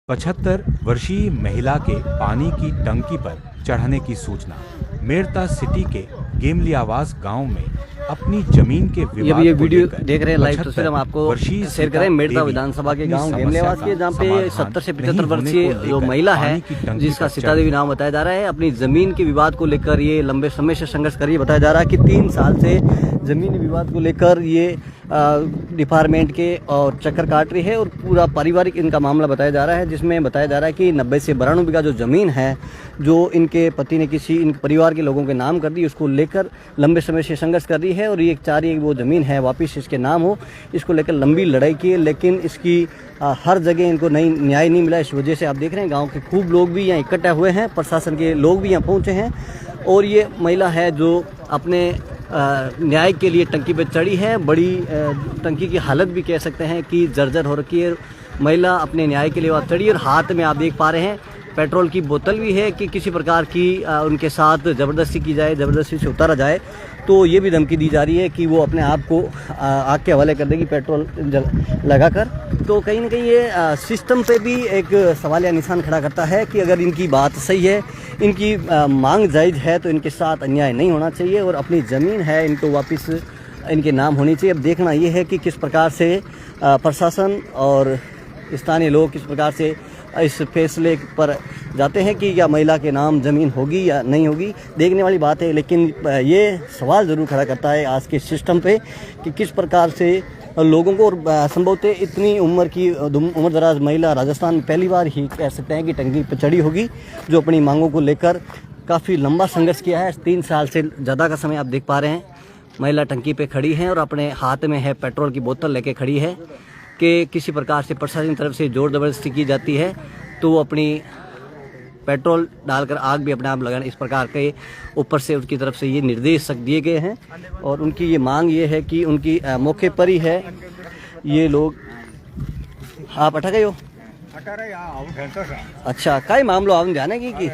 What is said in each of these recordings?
75 वर्षीय महिला के पानी की टंकी पर चढ़ने की सूचना। मेड़ता सिटी के गेमली आवास गांव में अपनी जमीन के विवाद ये को वीडियो लेकर देख रहे हैं लाइव तस्वीर हम आपको शेयर करें। मेड़ता विधानसभा के गांव गेमली आवास के जहाँ पे 70 से 75 वर्षीय जो महिला है जिसका सीता देवी नाम बताया जा रहा है, अपनी जमीन के विवाद को लेकर ये लंबे समय से संघर्ष कर रही है। बताया जा रहा है कि 3 साल से जमीनी विवाद को लेकर ये डिपार्टमेंट के और चक्कर काट रही है और पूरा पारिवारिक इनका मामला बताया जा रहा है, जिसमें बताया जा रहा है कि 90 से 92 बीघा जो ज़मीन है जो इनके पति ने किसी इनके परिवार के लोगों के नाम कर दी, उसको लेकर लंबे समय से संघर्ष कर रही है और ये चाह रही है कि वो ज़मीन है वापस इसके नाम हो। इसको लेकर लंबी लड़ाई की है, लेकिन इसकी हर जगह इनको न्याय नहीं मिला। इस वजह से आप देख रहे हैं गाँव के खूब लोग भी यहाँ इकट्ठा हुए हैं, प्रशासन के लोग भी यहाँ पहुँचे हैं और ये महिला है जो अपने न्याय के लिए टंकी पे चढ़ी है। बड़ी टंकी की हालत भी कह सकते हैं कि जर्जर हो रखी है। महिला अपने न्याय के लिए वहाँ चढ़ी और हाथ में आप देख पा रहे हैं पेट्रोल की बोतल भी है कि किसी प्रकार की उनके साथ ज़बरदस्ती की जाए, ज़बरदस्ती से उतारा जाए तो ये भी धमकी दी जा रही है कि वो अपने आप को आग के हवाले कर देगी पेट्रोल लगाकर। तो कहीं ना कहीं ये सिस्टम पे भी एक सवालिया निशान खड़ा करता है कि अगर इनकी बात सही है, इनकी मांग जायज़ है तो इनके साथ अन्याय नहीं होना चाहिए और अपनी ज़मीन है इनको वापस इनके नाम होनी चाहिए। अब देखना ये है कि किस प्रकार से प्रशासन और स्थानीय लोग किस प्रकार से इस फैसले पर जाते हैं कि या महिला के नाम ज़मीन होगी या नहीं होगी, देखने वाली बात है। लेकिन ये सवाल ज़रूर खड़ा करता है आज के सिस्टम पे कि किस प्रकार से लोगों को, और संभवतः इतनी उम्र दराज महिला राजस्थान में पहली बार ही कह सकते हैं कि टंकी पर चढ़ी होगी, जो अपनी मांगों को लेकर काफ़ी लंबा संघर्ष किया है। 3 साल से ज़्यादा का समय आप देख पा रहे हैं महिला टंकी पे खड़ी हैं और अपने हाथ में है पेट्रोल की बोतल लेके खड़ी है कि किसी प्रकार से प्रशासन की तरफ से जोर ज़बरदस्ती की जाती है तो वो अपनी पेट्रोल डालकर आग भी अपने आप लगाने, इस प्रकार के ऊपर से उनकी तरफ से ये निर्देश दिए गए हैं। और उनकी ये मांग ये है कि उनकी मौके पर ही है ये लोग। आप अटक गए हो? अच्छा, कई मामलो आपने ध्यान है कि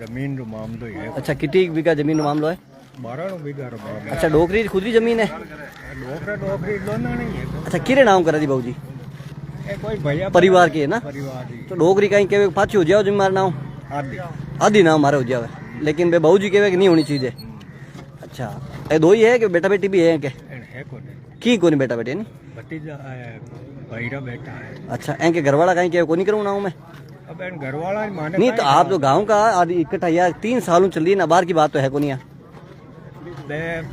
जमीन रो मामलो है। अच्छा, कितनी बीघा जमीन रो मामलो है? 12 बीघा रो मामलो। अच्छा, डोकरी खुद की जमीन है? डोकरी दोनों नहीं है। अच्छा, किरे नाम करा दी बाबू जी? कोई भैया परिवार के है ना? परिवार तो डोकरी कहीं के पाछी हो जाओ जिम्मेदार नाम आदि नाम मारे हो जावे, लेकिन बहू जी के नहीं होनी चाहिए। अच्छा, ये दो ही है कि बेटा बेटी भी है क्या? है की कोनी बेटा बेटी नहीं? भतीजा भैरा बेटा है। अच्छा, इनके घर वाला कहीं के को नहीं करूँ ना मैं? अब घर वाला माने नहीं तो आप जो गाँव का आदि इकट्ठा यार 3 सालों चल रही है ना, बाहर की बात तो है को नहीं।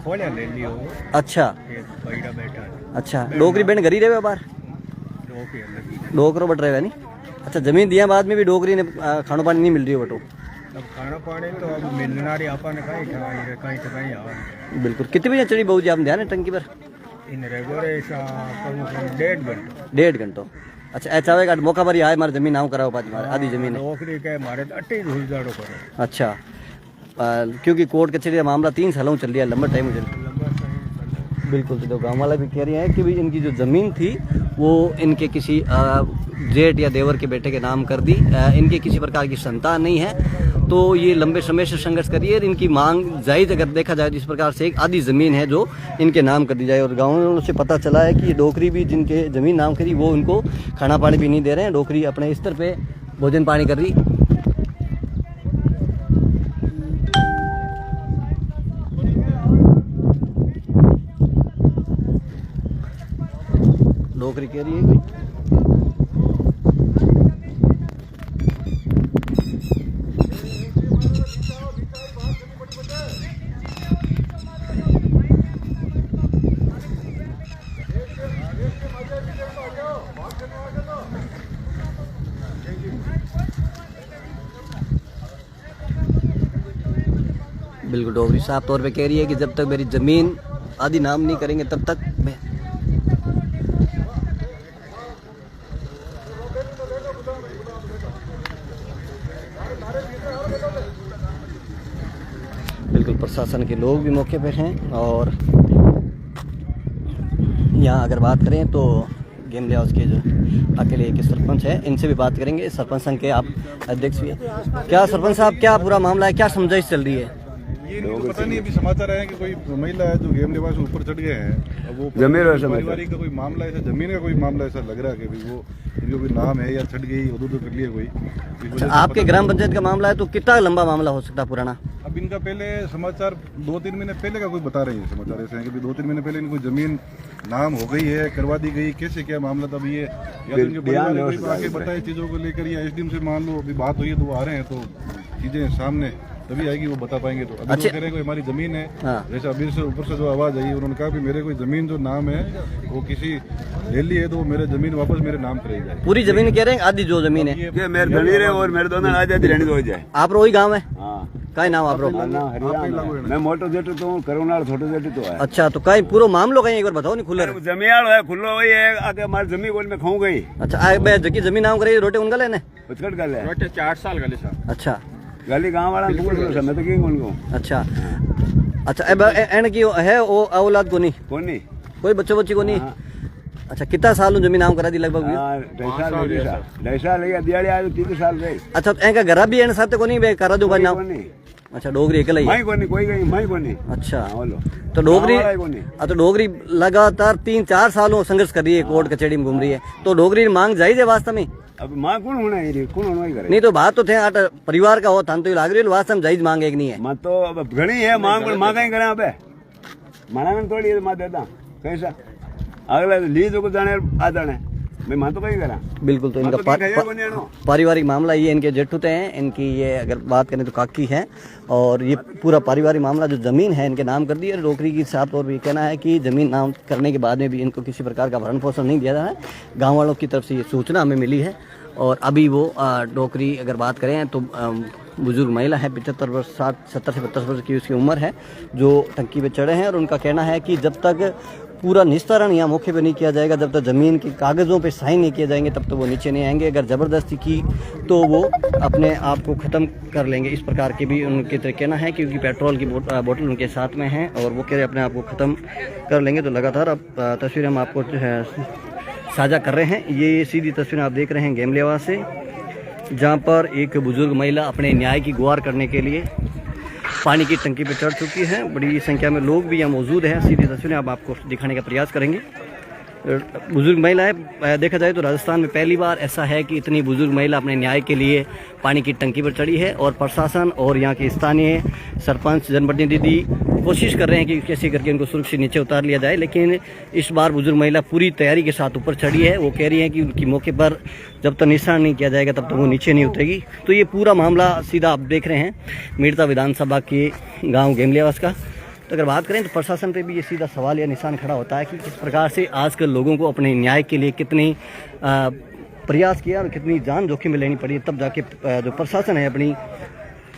खोलिया ले लियो। अच्छा, भैरा बेटा है। अच्छा, डोकरी बहन घर ही रहे बाहर डोकरो बट रहे नहीं? अच्छा, जमीन दिया बाद में भी डोकरी ने खानो पानी नहीं मिल रही हो बटो? अब खाना पानी तो अब मिलना रही आपा ने कहीं तो कहीं आवा। बिल्कुल। कितने बजे चढ़ी बहू जी आप ध्यान है टंकी पर? इन रेगुलर 1.5 घंटा। 1.5 घंटो। अच्छा, ऐसा है मौका पर ही आए मारे जमीन नाम कराओ पाँच मारे आधी जमीन है। नौकरी के मारे अट्टी घुसदाड़ो करो। अच्छा, क्योंकि कोर्ट कचहरी का मामला 3 सालों चल रहा है, लंबा टाइम चल। बिल्कुल। तो गाँव वाला भी कह रहे हैं कि भाई इनकी जो ज़मीन थी वो इनके किसी जेठ या देवर के बेटे के नाम कर दी। इनके किसी प्रकार की संतान नहीं है, तो ये लंबे समय से संघर्ष करिए और इनकी मांग जायज़ अगर देखा जाए जिस प्रकार से एक आधी ज़मीन है जो इनके नाम कर दी जाए। और गाँव से पता चला है कि ये डोकरी भी जिनके ज़मीन नाम करी वो उनको खाना पानी भी नहीं दे रहे हैं, डोकरी अपने स्तर पर भोजन पानी कर रही। डोकरी कह रही है कोई। बिल्कुल, डोगरी साफ तौर पे कह रही है कि जब तक मेरी ज़मीन आदि नाम नहीं करेंगे तब तक मैं। बिल्कुल, प्रशासन के लोग भी मौके पर हैं और यहाँ अगर बात करें तो गेमली हाउस के जो अकेले एक सरपंच है, इनसे भी बात करेंगे। सरपंच संघ के आप अध्यक्ष भी हैं। क्या सरपंच साहब, क्या पूरा मामला है, क्या समझाइश चल रही है? ये तो पता नहीं, अभी समाचार आया कि कोई महिला है जो गेमली आवास ऊपर चढ़ गए हैं। अब वो पारिवारिक का कोई मामला ऐसा, जमीन का कोई मामला ऐसा लग रहा है कि वो इनको कोई नाम है या छट गई उधर कर लिया कोई। आपके ग्राम पंचायत का मामला है तो कितना लंबा मामला हो सकता है पुराना? अब इनका पहले समाचार 2-3 महीने पहले का कोई बता रहे हैं, समाचार ऐसे हैं कि 2-3 महीने पहले इनको जमीन नाम हो गई है, करवा दी गई, कैसे क्या मामला तब ये या तो इनके परिवार ने कोई आगे बताए चीजों को लेकर, या एसडीएम से मान लो अभी बात हुई है तो वो आ रहे हैं तो चीजें सामने तभी आएगी, वो बता पाएंगे। तो अभी वो कह रहे हैं हमारी जमीन है, जैसे अभी से ऊपर से जो आवाज आई उन्होंने कहा कि मेरे कोई जमीन जो नाम है वो किसी ले ली है तो मेरे जमीन वापस मेरे नाम करेगी जाए। पूरी जमीन कह रहे हैं आधी जो जमीन है ये मेरे जमीन है और मेरे दोनों आजादी रहने दो जाए। आप रो ही गाँव है? हाँ कई नाम आप रो? मैं मोटो जेट तो हूँ, करुणाल छोटो जेट तो है। अच्छा तो कहीं पूरा मामलो कहीं एक बार बताओ नहीं खुले जमीन है खुलो वही है आगे हमारी जमीन बोल में खाऊं गई। अच्छा मैं जकी जमीन नाम करे रोटे उनका लेने उचकट गल है रोटे 4 साल गले सर। अच्छा गली गांव वाला मैं तो किंग उनको। अच्छा अच्छा अब एन की है वो औलाद को नहीं कोई बच्चों बच्ची को नहीं? अच्छा कितना साल जमीन नाम करा दी लगभग? 2.5 साल दिहाड़ी आज 3 साल रही। अच्छा एंका घर भी एन साथ को नहीं करा दूं भाई नाम? अच्छा डोगरी अकेला ही कोई। अच्छा तो डोगरी तो डोगरी लगातार 3-4 सालों संघर्ष कर रही है, कोर्ट कचहरी में घूम रही है, तो डोगरी मांग जायज है वास्तव में? अब मां कौन होना है, कौन होना ही नहीं तो बात तो थे आट परिवार का हो थान तो लाग रही है वास्तव में जायज मांग एक नहीं है। मां तो अब घणी है मांग मां कहीं करे अबे माना में थोड़ी है मां देता कैसा अगला लीज को जाने आ जाने मैं मां तो कहीं करा। बिल्कुल तो इनका पारिवारिक मामला ये इनके जेठुते हैं, इनकी ये अगर बात करें तो काकी है, और ये पूरा पारिवारिक मामला जो जमीन है इनके नाम कर दी है। डोगरी की साफ तौर पर ये कहना है कि जमीन नाम करने के बाद में भी इनको किसी प्रकार का भरण पोषण नहीं दिया जा रहा है। गाँव वालों की तरफ से ये सूचना हमें मिली है, और अभी वो डोगरी अगर बात करें तो बुजुर्ग महिला है, 75 वर्ष 70 से 75 वर्ष की उसकी उम्र है, जो टंकी पे चढ़े हैं, और उनका कहना है कि जब तक पूरा निस्तारण यहाँ मौके पे नहीं किया जाएगा, जब तक ज़मीन के कागज़ों पे साइन नहीं किए जाएंगे तब तक वो नीचे नहीं आएंगे। अगर ज़बरदस्ती की तो वो अपने आप को ख़त्म कर लेंगे, इस प्रकार के भी उनके कहना है, क्योंकि पेट्रोल की बोतल उनके साथ में है और वो कह रहे अपने आप को ख़त्म कर लेंगे। तो लगातार अब तस्वीरें हम आपको जो है साझा कर रहे हैं। ये सीधी तस्वीरें आप देख रहे हैं गेमलेवा से, जहाँ पर एक बुजुर्ग महिला अपने न्याय की गुहार करने के लिए पानी की टंकी पर चढ़ चुकी है। बड़ी संख्या में लोग भी यहाँ मौजूद हैं। सीधी तस्वीरें अब आपको दिखाने का प्रयास करेंगे। बुजुर्ग महिला है, देखा जाए तो राजस्थान में पहली बार ऐसा है कि इतनी बुजुर्ग महिला अपने न्याय के लिए पानी की टंकी पर चढ़ी है, और प्रशासन और यहाँ के स्थानीय सरपंच जनप्रतिनिधि कोशिश कर रहे हैं कि कैसे करके उनको सुरक्षित नीचे उतार लिया जाए। लेकिन इस बार बुजुर्ग महिला पूरी तैयारी के साथ ऊपर चढ़ी है। वो कह रही है कि उनकी मौके पर जब तक निशान नहीं किया जाएगा तब तक वो नीचे नहीं उतरेगी। तो ये पूरा मामला सीधा आप देख रहे हैं मेड़ता विधानसभा के गाँव गेमलियावास का। तो अगर बात करें तो प्रशासन पे भी ये सीधा सवाल या निशान खड़ा होता है कि किस प्रकार से आजकल लोगों को अपने न्याय के लिए कितनी प्रयास किया और कितनी जान जोखिम में लेनी पड़ी, तब जाके जो प्रशासन है अपनी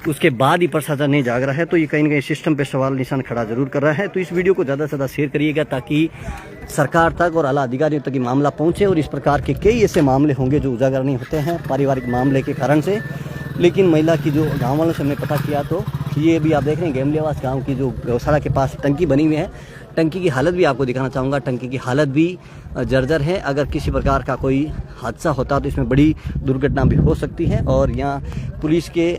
उसके बाद ही प्रशासन नहीं जाग रहा है। तो ये कहीं ना कहीं सिस्टम पे सवाल निशान खड़ा जरूर कर रहा है। तो इस वीडियो को ज़्यादा से ज़्यादा शेयर करिएगा ताकि सरकार तक और आला अधिकारियों तक ये मामला पहुँचे, और इस प्रकार के कई ऐसे मामले होंगे जो उजागर नहीं होते हैं पारिवारिक मामले के कारण से। लेकिन महिला की जो गाँव वालों से हमने पता किया तो ये भी आप देख रहे हैं गेमलियावास गांव की जो गौशाला के पास टंकी बनी हुई है, टंकी की हालत भी आपको दिखाना चाहूँगा। टंकी की हालत भी जर्जर है। अगर किसी प्रकार का कोई हादसा होता तो इसमें बड़ी दुर्घटना भी हो सकती है। और यहाँ पुलिस के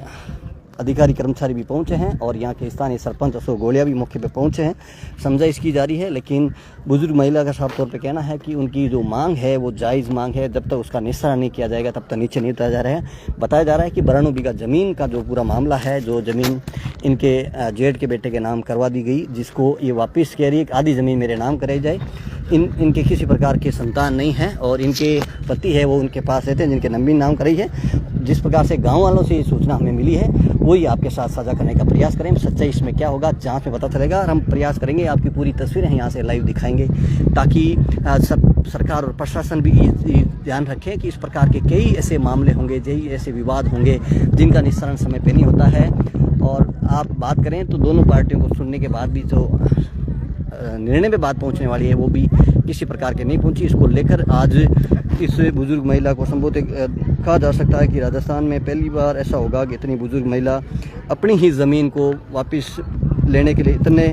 अधिकारी कर्मचारी भी पहुंचे हैं, और यहाँ के स्थानीय सरपंच अशोक गोलिया भी मौके पर पहुंचे हैं। समझाइश की जा रही है, लेकिन बुजुर्ग महिला का साफ तौर पे कहना है कि उनकी जो मांग है वो जायज़ मांग है। जब तक उसका निस्तारण नहीं किया जाएगा तब तक नीचे नहीं उतारा जा रहा है। बताया जा रहा है कि 92 बीघा ज़मीन का जो पूरा मामला है, जो ज़मीन इनके जेठ के बेटे के नाम करवा दी गई, जिसको ये वापस कह रही है कि आधी ज़मीन मेरे नाम कराई जाए। इनके किसी प्रकार के संतान नहीं है, और इनके पति है वो उनके पास रहते हैं जिनके नंबी नाम कराई है। जिस प्रकार से गांव वालों से ये सूचना हमें मिली है वही आपके साथ साझा करने का प्रयास करें। सच्चाई इसमें क्या होगा जांच में पता चलेगा, और हम प्रयास करेंगे आपकी पूरी तस्वीरें यहाँ से लाइव दिखाएंगे, ताकि सरकार और प्रशासन भी ध्यान रखें कि इस प्रकार के कई ऐसे मामले होंगे, कई ऐसे विवाद होंगे जिनका निस्तारण समय पर नहीं होता है। और आप बात करें तो दोनों पार्टियों को सुनने के बाद भी जो निर्णय पे बात पहुंचने वाली है वो भी किसी प्रकार के नहीं पहुंची। इसको लेकर आज इस बुजुर्ग महिला को संबोधित कहा जा सकता है कि राजस्थान में पहली बार ऐसा होगा कि इतनी बुजुर्ग महिला अपनी ही ज़मीन को वापस लेने के लिए इतने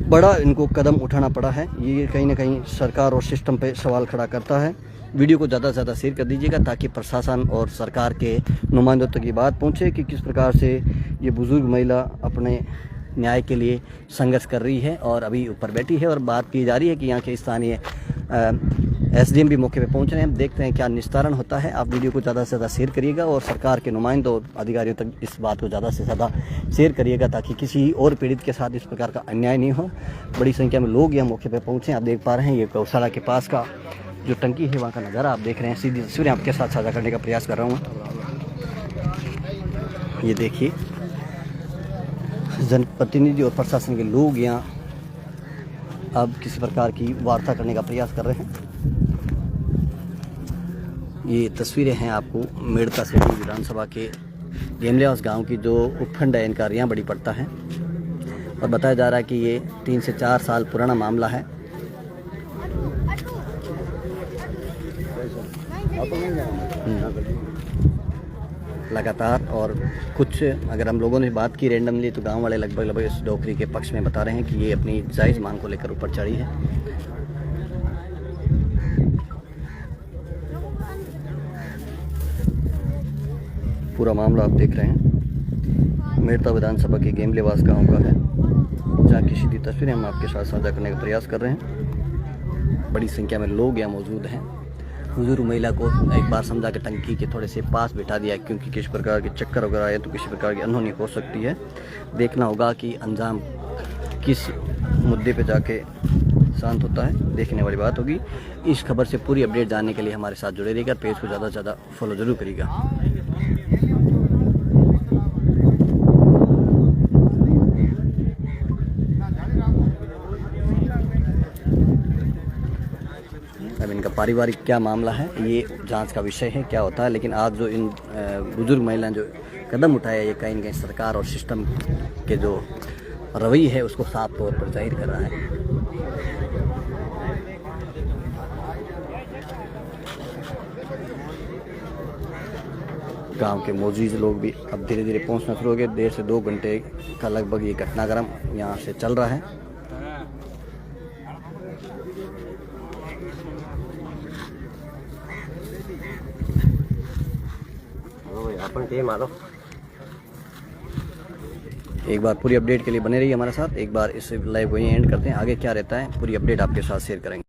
बड़ा इनको कदम उठाना पड़ा है। ये कहीं ना कहीं सरकार और सिस्टम पे सवाल खड़ा करता है। वीडियो को ज़्यादा से ज़्यादा शेयर कर दीजिएगा ताकि प्रशासन और सरकार के नुमाइंदों तक ये बात पहुँचे कि किस प्रकार से ये बुजुर्ग महिला अपने न्याय के लिए संघर्ष कर रही है और अभी ऊपर बैठी है और बात की जा रही है कि यहाँ के स्थानीय एसडीएम भी मौके पे पहुंच रहे हैं। देखते हैं क्या निस्तारण होता है। आप वीडियो को ज़्यादा से ज़्यादा शेयर करिएगा और सरकार के नुमाइंदों अधिकारियों तक इस बात को ज़्यादा से ज़्यादा शेयर करिएगा ताकि किसी और पीड़ित के साथ इस प्रकार का अन्याय नहीं हो। बड़ी संख्या में लोग यहाँ मौके पे पहुँचे। आप देख पा रहे हैं ये गौशाला के पास का जो टंकी है वहाँ का नज़ारा आप देख रहे हैं। सीधी तस्वीरें आपके साथ साझा करने का प्रयास कर रहा हूँ। ये देखिए जनप्रतिनिधि और प्रशासन के लोग यहाँ अब किसी प्रकार की वार्ता करने का प्रयास कर रहे हैं। ये तस्वीरें हैं आपको मेड़ता सिटी विधानसभा के गेमलेवास गांव की जो उपखंड है इनका रियाबड़ी पड़ता है और बताया जा रहा है कि ये 3 से 4 साल पुराना मामला है। लगातार और कुछ अगर हम लोगों ने बात की रैंडमली तो गांव वाले लगभग इस डोकरी के पक्ष में बता रहे हैं कि ये अपनी जायज़ मांग को लेकर ऊपर चढ़ी है। पूरा मामला आप देख रहे हैं मेड़ता विधानसभा के गेमलेवास गांव का है जहाँ की सीधी तस्वीरें हम आपके साथ साझा करने का प्रयास कर रहे हैं। बड़ी संख्या में लोग यहाँ मौजूद हैं। बुजुर्ग महिला को एक बार समझा के टंकी के थोड़े से पास बिठा दिया क्योंकि किसी प्रकार के चक्कर वगैरह आए तो किसी प्रकार की अनहोनी हो सकती है। देखना होगा कि अंजाम किस मुद्दे पे जाके शांत होता है, देखने वाली बात होगी। इस खबर से पूरी अपडेट जानने के लिए हमारे साथ जुड़े रहिएगा। पेज को ज़्यादा से ज़्यादा फॉलो जरूर करिएगा। अब इनका पारिवारिक क्या मामला है ये जांच का विषय है, क्या होता है। लेकिन आज जो इन बुजुर्ग महिलाएं जो कदम उठाया ये कहीं न कहीं सरकार और सिस्टम के जो रवैये है उसको साफ तौर पर जाहिर कर रहा है। गांव के मौजूद लोग भी अब धीरे धीरे पहुंचना शुरू हो गए। 1.5 से 2 घंटे का लगभग ये घटनाक्रम यहाँ से चल रहा है। एक बार पूरी अपडेट के लिए बने रहिए हमारे साथ। एक बार इस लाइव को यहीं एंड करते हैं। आगे क्या रहता है पूरी अपडेट आपके साथ शेयर करेंगे।